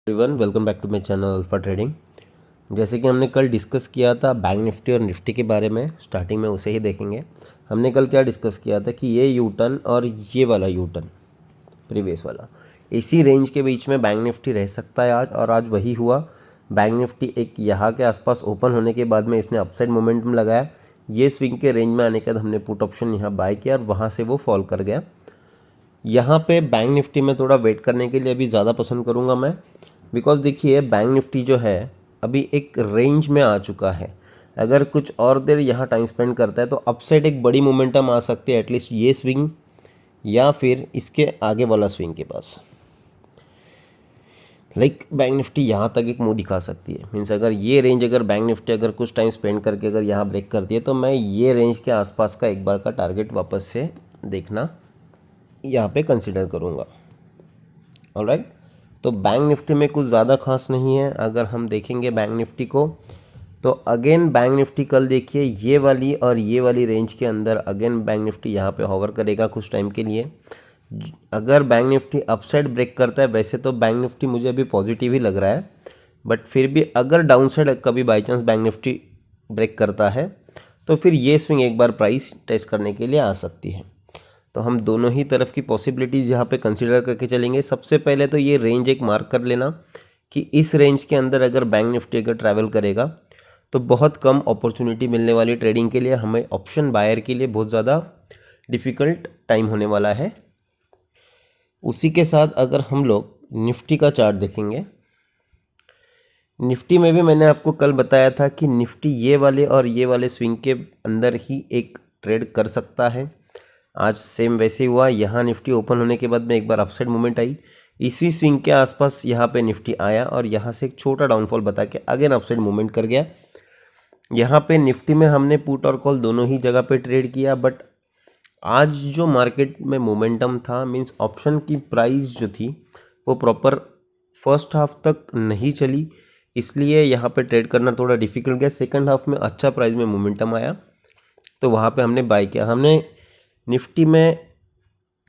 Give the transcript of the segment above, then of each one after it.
Everyone, welcome back to my channel alpha trading. जैसे कि हमने कल डिस्कस किया था बैंक निफ्टी और निफ्टी के बारे में, स्टार्टिंग में उसे ही देखेंगे। हमने कल क्या डिस्कस किया था कि ये यू टर्न और ये वाला यू टर्न प्रीवियस वाला, इसी रेंज के बीच में बैंक निफ्टी रह सकता है आज, और आज वही हुआ। बैंक निफ्टी एक यहाँ के आसपास ओपन होने के बाद में इसने अपसाइड मोमेंटम लगाया। ये स्विंग के रेंज में आने के बाद हमने पुट ऑप्शन यहाँ बाय किया और वहाँ से वो फॉल कर गया। यहाँ पे बैंक निफ्टी में थोड़ा वेट करने के लिए अभी ज़्यादा पसंद करूँगा मैं, बिकॉज देखिए बैंक निफ्टी जो है अभी एक रेंज में आ चुका है। अगर कुछ और देर यहाँ टाइम स्पेंड करता है तो अपसाइड एक बड़ी मोमेंटम आ सकती है, एटलीस्ट ये स्विंग या फिर इसके आगे वाला स्विंग के पास। बैंक निफ्टी यहाँ तक एक मुंह दिखा सकती है। मीन्स अगर ये रेंज, अगर बैंक निफ्टी अगर कुछ टाइम स्पेंड करके अगर यहाँ ब्रेक करती है तो मैं ये रेंज के आसपास का एक बार का टारगेट वापस से देखना यहाँ पे कंसिडर करूँगा। ऑलराइट, तो बैंक निफ्टी में कुछ ज़्यादा खास नहीं है। अगर हम देखेंगे बैंक निफ्टी को तो अगेन बैंक निफ्टी कल देखिए ये वाली और ये वाली रेंज के अंदर अगेन बैंक निफ्टी यहाँ पे होवर करेगा कुछ टाइम के लिए। अगर बैंक निफ्टी अपसाइड ब्रेक करता है, वैसे तो बैंक निफ्टी मुझे अभी पॉजिटिव ही लग रहा है, बट फिर भी अगर डाउन साइड कभी by chance bank Nifty break करता है तो फिर ये स्विंग एक बार प्राइस टेस्ट करने के लिए आ सकती है। तो हम दोनों ही तरफ की पॉसिबिलिटीज़ यहाँ पे कंसीडर करके चलेंगे। सबसे पहले तो ये रेंज एक मार्क कर लेना कि इस रेंज के अंदर अगर बैंक निफ्टी अगर ट्रैवल करेगा तो बहुत कम अपॉर्चुनिटी मिलने वाली ट्रेडिंग के लिए, हमें ऑप्शन बायर के लिए बहुत ज़्यादा डिफ़िकल्ट टाइम होने वाला है। उसी के साथ अगर हम लोग निफ्टी का चार्ट देखेंगे, निफ्टी में भी मैंने आपको कल बताया था कि निफ्टी ये वाले और ये वाले स्विंग के अंदर ही एक ट्रेड कर सकता है। आज सेम वैसे हुआ। यहाँ निफ्टी ओपन होने के बाद में एक बार अपसाइड मूवमेंट आई, इसी स्विंग के आसपास यहाँ पे निफ्टी आया और यहाँ से एक छोटा डाउनफॉल बता के अगेन अपसाइड मूवमेंट कर गया। यहाँ पे निफ्टी में हमने पुट और कॉल दोनों ही जगह पे ट्रेड किया, बट आज जो मार्केट में मोमेंटम था, मींस ऑप्शन की प्राइस जो थी वो प्रॉपर फर्स्ट हाफ तक नहीं चली, इसलिए यहाँ पे ट्रेड करना थोड़ा डिफिकल्ट गया। सेकंड हाफ में अच्छा प्राइस में मोमेंटम आया तो वहाँ पे हमने बाय किया। हमने निफ्टी में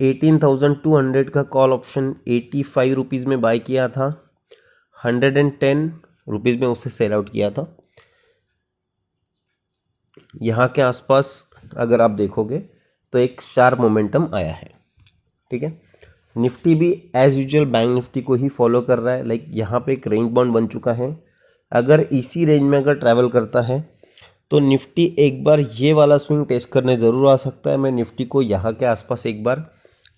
18,200 का कॉल ऑप्शन 85 रुपीज़ में बाय किया था, 110 रुपीज़ में उसे सेल आउट किया था। यहाँ के आसपास अगर आप देखोगे तो एक शार्प मोमेंटम आया है। ठीक है, निफ्टी भी एज यूजुअल बैंक निफ्टी को ही फॉलो कर रहा है। यहाँ पे एक रेंज बाउंड बन चुका है। अगर इसी रेंज में अगर ट्रैवल करता है तो निफ्टी एक बार ये वाला स्विंग टेस्ट करने ज़रूर आ सकता है। मैं निफ्टी को यहाँ के आसपास एक बार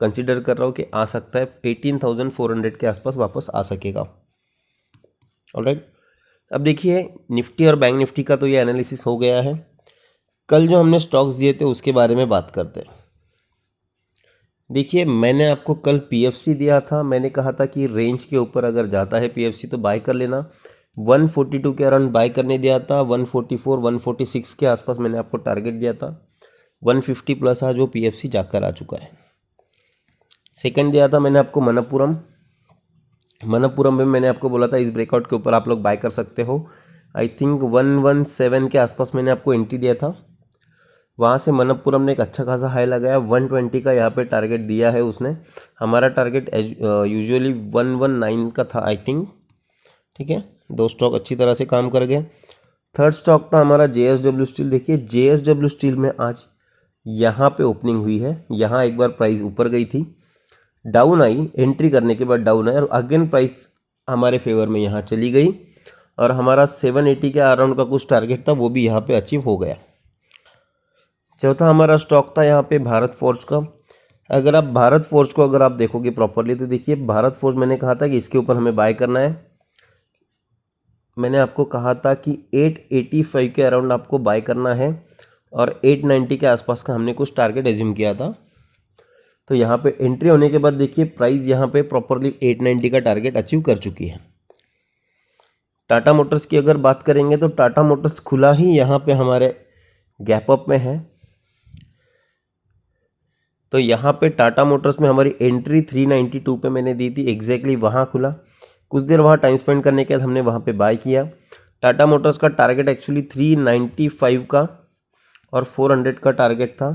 कंसीडर कर रहा हूँ कि आ सकता है 18,400 के आसपास वापस आ सकेगा। ऑलराइट, अब देखिए निफ्टी और बैंक निफ्टी का तो ये एनालिसिस हो गया है। कल जो हमने स्टॉक्स दिए थे उसके बारे में बात करते हैं। देखिए मैंने आपको कल पीएफसी दिया था, मैंने कहा था कि रेंज के ऊपर अगर जाता है पीएफसी तो बाय कर लेना। 142 के अराउंड बाय करने दिया था। 144 146 के आसपास मैंने आपको टारगेट दिया था। 150 प्लस आज वो पीएफसी जाकर आ चुका है। सेकंड दिया था मैंने आपको मनप्पुरम में मैंने आपको बोला था इस ब्रेकआउट के ऊपर आप लोग बाय कर सकते हो। आई थिंक 117 के आसपास मैंने आपको एंट्री दिया था। वहाँ से मनप्पुरम ने एक अच्छा खासा हाई लगाया। 120 का यहाँ पे टारगेट दिया है उसने। हमारा टारगेट यूजुअली 119 का था आई थिंक। ठीक है, दो स्टॉक अच्छी तरह से काम कर गए। थर्ड स्टॉक था हमारा जेएसडब्ल्यू स्टील। देखिए जेएसडब्ल्यू स्टील में आज यहाँ पे ओपनिंग हुई है। यहाँ एक बार प्राइस ऊपर गई थी, डाउन आई, एंट्री करने के बाद डाउन आई और अगेन प्राइस हमारे फेवर में यहाँ चली गई और हमारा 780 के अराउंड का कुछ टारगेट था वो भी यहाँ पे अचीव हो गया। चौथा हमारा स्टॉक था यहाँ पे भारत फोर्ज का। अगर आप भारत फोर्ज को अगर आप देखोगे प्रॉपरली तो देखिए भारत फोर्ज मैंने कहा था कि इसके ऊपर हमें बाय करना है। मैंने आपको कहा था कि 885 के अराउंड आपको बाय करना है और 890 के आसपास का हमने कुछ टारगेट एज्यूम किया था। तो यहाँ पे एंट्री होने के बाद देखिए प्राइस यहाँ पे प्रॉपरली 890 का टारगेट अचीव कर चुकी है। टाटा मोटर्स की अगर बात करेंगे तो टाटा मोटर्स खुला ही यहाँ पे हमारे गैप अप में है। तो यहाँ पे टाटा मोटर्स में हमारी एंट्री 392 पे मैंने दी थी, एग्जैक्टली वहाँ खुला। कुछ देर वहाँ टाइम स्पेंड करने के बाद हमने वहाँ पे बाय किया। टाटा मोटर्स का टारगेट एक्चुअली 395 का और 400 का टारगेट था।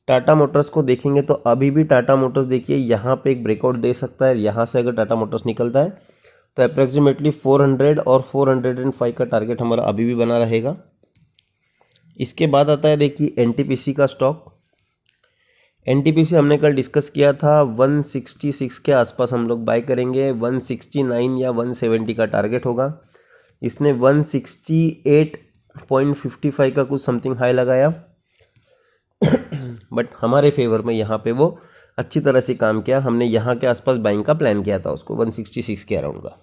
टाटा मोटर्स को देखेंगे तो अभी भी टाटा मोटर्स देखिए यहाँ पे एक ब्रेकआउट दे सकता है। यहाँ से अगर टाटा मोटर्स निकलता है तो अप्रॉक्सीमेटली 400 और 405 का टारगेट हमारा अभी भी बना रहेगा। इसके बाद आता है देखिए एनटीपीसी का स्टॉक। एनटीपीसी हमने कल डिस्कस किया था 166 के आसपास हम लोग बाय करेंगे, 169 या 170 का टारगेट होगा। इसने 168.55 का कुछ समथिंग हाई लगाया बट हमारे फेवर में यहाँ पे वो अच्छी तरह से काम किया। हमने यहाँ के आसपास बाइंग का प्लान किया था उसको 166 के अराउंड का,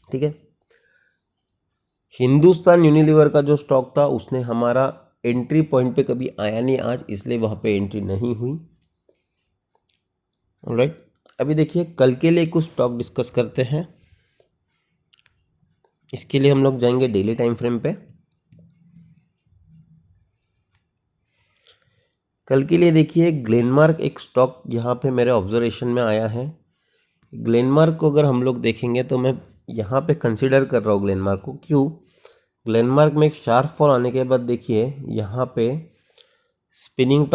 ठीक है। हिंदुस्तान यूनिलीवर का जो स्टॉक था उसने हमारा एंट्री पॉइंट पे कभी आया नहीं आज, इसलिए वहाँ पे एंट्री नहीं हुई। ऑलराइट, अभी देखिए कल के लिए कुछ स्टॉक डिस्कस करते हैं। इसके लिए हम लोग जाएंगे डेली टाइम फ्रेम पे। कल के लिए देखिए ग्लेनमार्क एक स्टॉक यहाँ पे मेरे ऑब्जर्वेशन में आया है। ग्लेनमार्क को अगर हम लोग देखेंगे तो मैं यहाँ पे कंसिडर कर रहा हूँ ग्लेनमार्क को। क्यों? ग्लेनमार्क में एक शार्प फॉल आने के बाद देखिए यहाँ पे स्पिनिंग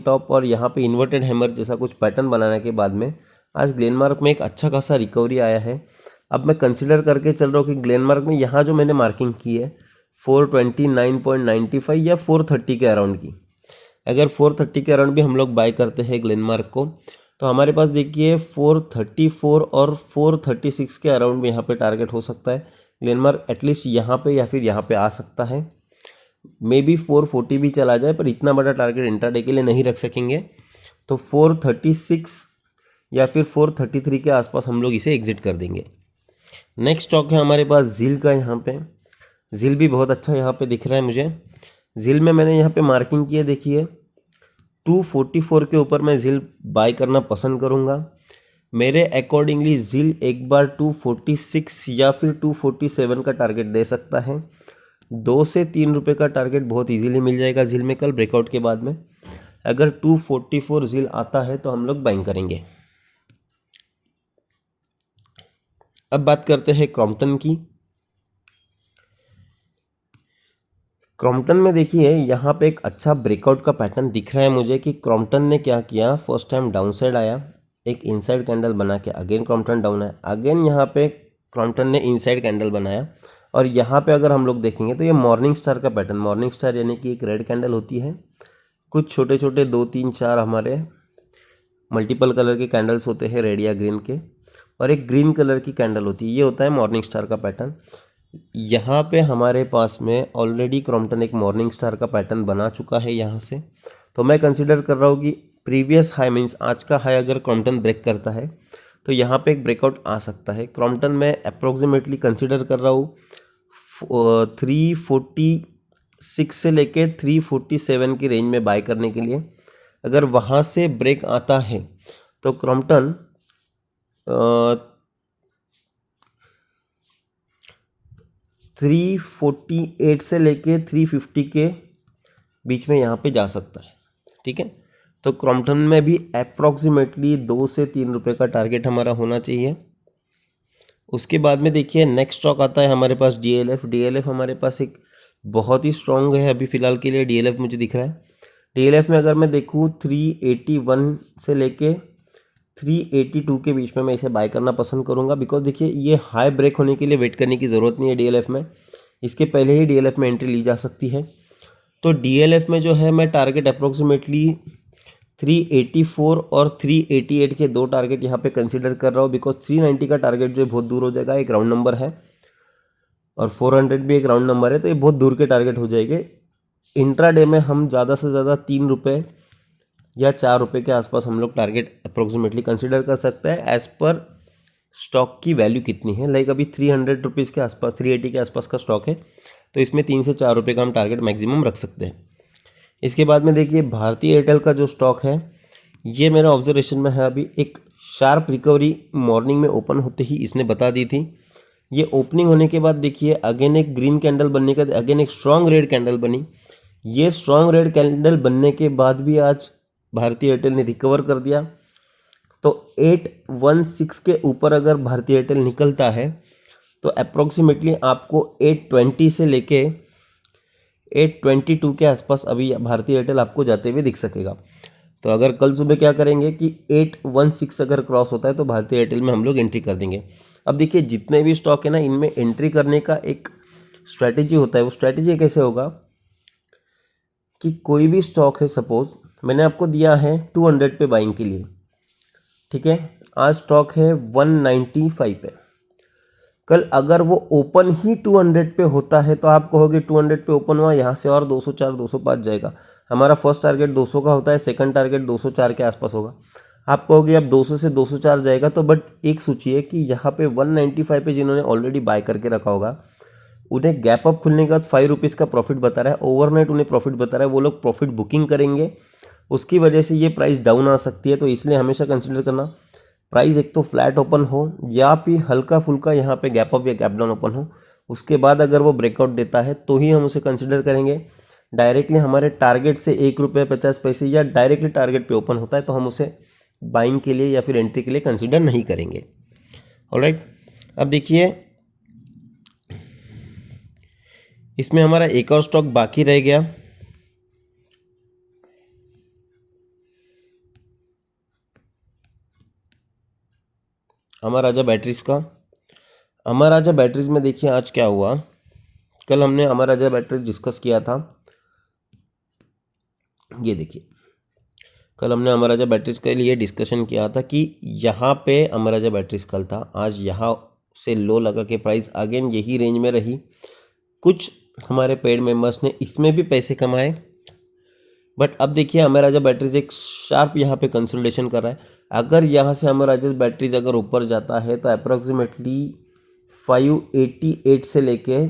टॉप और यहाँ पे इन्वर्टेड हैमर जैसा कुछ पैटर्न बनाने के बाद में आज ग्लेनमार्क में एक अच्छा खासा रिकवरी आया है। अब मैं कंसिडर करके चल रहा हूँ कि ग्लेनमार्क में यहाँ जो मैंने मार्किंग की है 429.95 या 430 के अराउंड की, अगर 430 के अराउंड भी हम लोग बाय करते हैं ग्लेनमार्क को तो हमारे पास देखिए 434 और 436 के अराउंड में यहाँ पे टारगेट हो सकता है। ग्लेनमार्क एटलीस्ट यहाँ पे या फिर यहाँ पे आ सकता है, मे बी 440 भी चला जाए, पर इतना बड़ा टारगेट इंट्राडे के लिए नहीं रख सकेंगे। तो 436 या फिर 433 के आसपास हम लोग इसे एग्जिट कर देंगे। नेक्स्ट स्टॉक है हमारे पास ZIL का। यहाँ पे ZIL भी बहुत अच्छा यहाँ पे दिख रहा है मुझे। ZIL में मैंने यहाँ पे मार्किंग की है, देखिए 244 के ऊपर मैं ZIL बाय करना पसंद करूँगा। मेरे अकॉर्डिंगली ZIL एक बार 246 या फिर 247 का टारगेट दे सकता है। 2 से 3 रुपये का टारगेट बहुत इजीली मिल जाएगा ZIL में कल ब्रेकआउट के बाद में। अगर 244 ZIL आता है तो हम लोग बाइंग करेंगे। अब बात करते हैं क्रॉम्पटन की। क्रॉम्पटन में देखिए यहाँ पे एक अच्छा ब्रेकआउट का पैटर्न दिख रहा है मुझे कि क्रॉम्पटन ने क्या किया, फर्स्ट टाइम डाउन साइड आया, एक इनसाइड कैंडल बना के अगेन क्रॉम्पटन डाउन है, अगेन यहाँ पे क्रॉम्पटन ने इनसाइड कैंडल बनाया और यहाँ पे अगर हम लोग देखेंगे तो ये मॉर्निंग स्टार का पैटर्न, मॉर्निंग स्टार यानी कि एक रेड कैंडल होती है, कुछ छोटे छोटे 2 3 4 हमारे मल्टीपल कलर के कैंडल्स होते हैं रेड या ग्रीन के, और एक ग्रीन कलर की कैंडल होती है, ये होता है मॉर्निंग स्टार का पैटर्न। यहाँ पे हमारे पास में ऑलरेडी क्रॉम्पटन एक मॉर्निंग स्टार का पैटर्न बना चुका है यहाँ से, तो मैं कंसिडर कर रहा हूँ कि प्रीवियस हाई मीन्स आज का हाई अगर क्रॉम्पटन ब्रेक करता है तो यहाँ पे एक ब्रेकआउट आ सकता है। क्रॉम्पटन में अप्रोक्सीमेटली कंसिडर कर रहा हूँ 346 से लेके 347 की रेंज में बाय करने के लिए। अगर वहाँ से ब्रेक आता है तो क्रॉम्पटन 348 से लेके 350 के बीच में यहाँ पे जा सकता है, ठीक है। तो क्रॉम्पटन में भी अप्रॉक्सीमेटली 2 से 3 रुपये का टारगेट हमारा होना चाहिए। उसके बाद में देखिए नेक्स्ट स्टॉक आता है हमारे पास DLF हमारे पास एक बहुत ही स्ट्रॉन्ग है अभी फ़िलहाल के लिए। DLF मुझे दिख रहा है, DLF में अगर मैं देखूँ 381 से लेके 382 के बीच में मैं इसे बाय करना पसंद करूंगा, बिकॉज देखिए ये हाई ब्रेक होने के लिए वेट करने की ज़रूरत नहीं है DLF में, इसके पहले ही DLF में एंट्री ली जा सकती है। तो DLF में जो है मैं टारगेट अप्रोक्सीमेटली 384 और 388 के 2 टारगेट यहाँ पे कंसीडर कर रहा हूँ, बिकॉज 390 का टारगेट जो है बहुत दूर हो जाएगा, एक राउंड नंबर है, और 400 भी एक राउंड नंबर है, तो ये बहुत दूर के टारगेट हो जाएंगे। इंट्राडे में हम ज़्यादा से ज़्यादा 3 रुपये या 4 रुपये के आसपास हम लोग टारगेट अप्रोक्सीमेटली कंसिडर कर सकते हैं एज़ पर स्टॉक की वैल्यू कितनी है। लाइक अभी 300 रुपीज़ के आसपास 380 के आसपास का स्टॉक है, तो इसमें 3 से 4 रुपये का हम टारगेट मैक्सिमम रख सकते हैं। इसके बाद में देखिए भारती एयरटेल का जो स्टॉक है ये मेरा ऑब्जर्वेशन में है, अभी एक शार्प रिकवरी मॉर्निंग में ओपन होते ही इसने बता दी थी। ये ओपनिंग होने के बाद देखिए अगेन एक ग्रीन कैंडल बनने के बाद अगेन एक स्ट्रॉन्ग रेड कैंडल बनी। ये स्ट्रॉन्ग रेड कैंडल बनने के बाद भी आज भारती एयरटेल ने रिकवर कर दिया। तो 816 के ऊपर अगर भारती एयरटेल निकलता है तो अप्रोक्सीमेटली आपको 820 से लेके 822 के आसपास अभी भारती एयरटेल आपको जाते हुए दिख सकेगा। तो अगर कल सुबह क्या करेंगे कि 816 अगर क्रॉस होता है तो भारतीय एयरटेल में हम लोग एंट्री कर देंगे। अब देखिए जितने भी स्टॉक है ना, इनमें एंट्री करने का एक स्ट्रैटेजी होता है। वो स्ट्रैटेजी कैसे होगा कि कोई भी स्टॉक है, सपोज मैंने आपको दिया है 200 पे बाइंग के लिए, ठीक है, आज स्टॉक है 195 पे। कल अगर वो ओपन ही 200 पे होता है तो आप कहोगे 200 पे ओपन हुआ, यहाँ से और 204 205 जाएगा। हमारा फर्स्ट टारगेट 200 का होता है, सेकंड टारगेट 204 के आसपास होगा। आप कहोगे अब 200 से 204 जाएगा, तो बट एक सोचिए कि यहाँ पे 195 पे जिन्होंने ऑलरेडी बाय करके रखा होगा, उन्हें गैप अप खुलने के बाद 5 रुपीज़ का प्रॉफिट बता रहा है, ओवरनाइट उन्हें प्रॉफिट बता रहा है, वो लोग प्रॉफिट बुकिंग करेंगे, उसकी वजह से ये प्राइस डाउन आ सकती है। तो इसलिए हमेशा कंसिडर करना प्राइस एक तो फ्लैट ओपन हो या फिर हल्का फुल्का यहाँ पे गैप अप या गैप डाउन ओपन हो, उसके बाद अगर वो ब्रेकआउट देता है तो ही हम उसे कंसिडर करेंगे। डायरेक्टली हमारे टारगेट से 1 रुपये 50 पैसे या डायरेक्टली टारगेट पे ओपन होता है तो हम उसे बाइंग के लिए या फिर एंट्री के लिए कंसिडर नहीं करेंगे। ऑलराइट, अब देखिए इसमें हमारा एक और स्टॉक बाकी रह गया, अमर राजा बैटरीज का। अमर राजा बैटरीज में देखिए आज क्या हुआ, कल हमने अमर राजा बैटरीज डिस्कस किया था। ये देखिए कल हमने अमर राजा बैटरीज के लिए डिस्कशन किया था कि यहाँ पे अमर राजा बैटरीज कल था, आज यहाँ से लो लगा के प्राइस अगेन यही रेंज में रही। कुछ हमारे पेड मेंबर्स ने इसमें भी पैसे कमाए, बट अब देखिए अमर राजा बैटरीज एक शार्प यहाँ पे कंसोलिडेशन कर रहा है। अगर यहाँ से अमर राजा बैटरीज अगर ऊपर जाता है तो अप्रॉक्सीमेटली 588 से लेके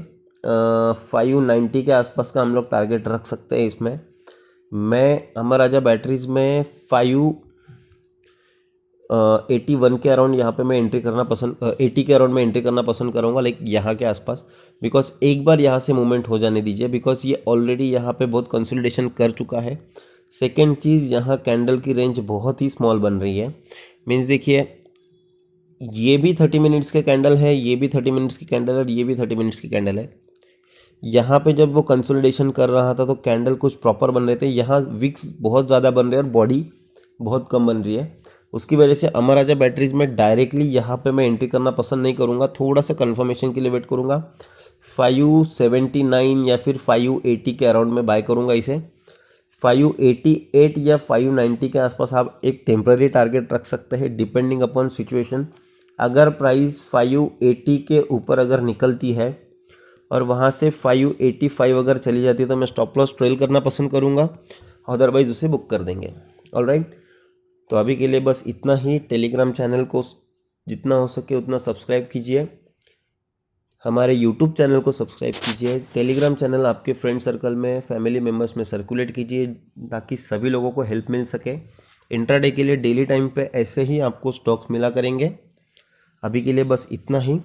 590 के आसपास का हम लोग टारगेट रख सकते हैं। इसमें मैं अमर राजा बैटरीज में 581 के अराउंड यहाँ पे मैं एंट्री करना पसंद 80 के अराउंड में एंट्री करना पसंद करूँगा, लाइक यहाँ के आसपास। बिकॉज एक बार यहाँ से मूवमेंट हो जाने दीजिए, बिकॉज ये ऑलरेडी यहाँ पे बहुत कंसोलिडेशन कर चुका है। सेकेंड चीज़, यहाँ कैंडल की रेंज बहुत ही स्मॉल बन रही है। मीन्स देखिए ये भी 30 मिनट्स के कैंडल है, ये भी 30 मिनट्स की कैंडल है और ये भी 30 मिनट्स की कैंडल है। यहाँ पे जब वो कंसोलिडेशन कर रहा था तो कैंडल कुछ प्रॉपर बन रहे थे, यहाँ विक्स बहुत ज़्यादा बन रहे हैं और बॉडी बहुत कम बन रही है। उसकी वजह से अमर राजा बैटरीज में डायरेक्टली यहाँ पे मैं एंट्री करना पसंद नहीं करूँगा, थोड़ा सा कंफर्मेशन के लिए वेट करूँगा। 579 या फिर 580 के अराउंड में बाय करूँगा इसे। 588 या 590 के आसपास आप एक टेम्पररी टारगेट रख सकते हैं डिपेंडिंग अपॉन सिचुएशन। अगर प्राइस 580 के ऊपर अगर निकलती है और वहाँ से 585 अगर चली जाती है तो मैं स्टॉप लॉस ट्रेल करना पसंद करूँगा, अदरवाइज उसे बुक कर देंगे। ऑलराइट, तो अभी के लिए बस इतना ही। टेलीग्राम चैनल को जितना हो सके उतना सब्सक्राइब कीजिए, हमारे यूट्यूब चैनल को सब्सक्राइब कीजिए, टेलीग्राम चैनल आपके फ्रेंड सर्कल में, फैमिली मेम्बर्स में सर्कुलेट कीजिए ताकि सभी लोगों को हेल्प मिल सके। इंट्राडे के लिए डेली टाइम पे ऐसे ही आपको स्टॉक्स मिला करेंगे। अभी के लिए बस इतना ही।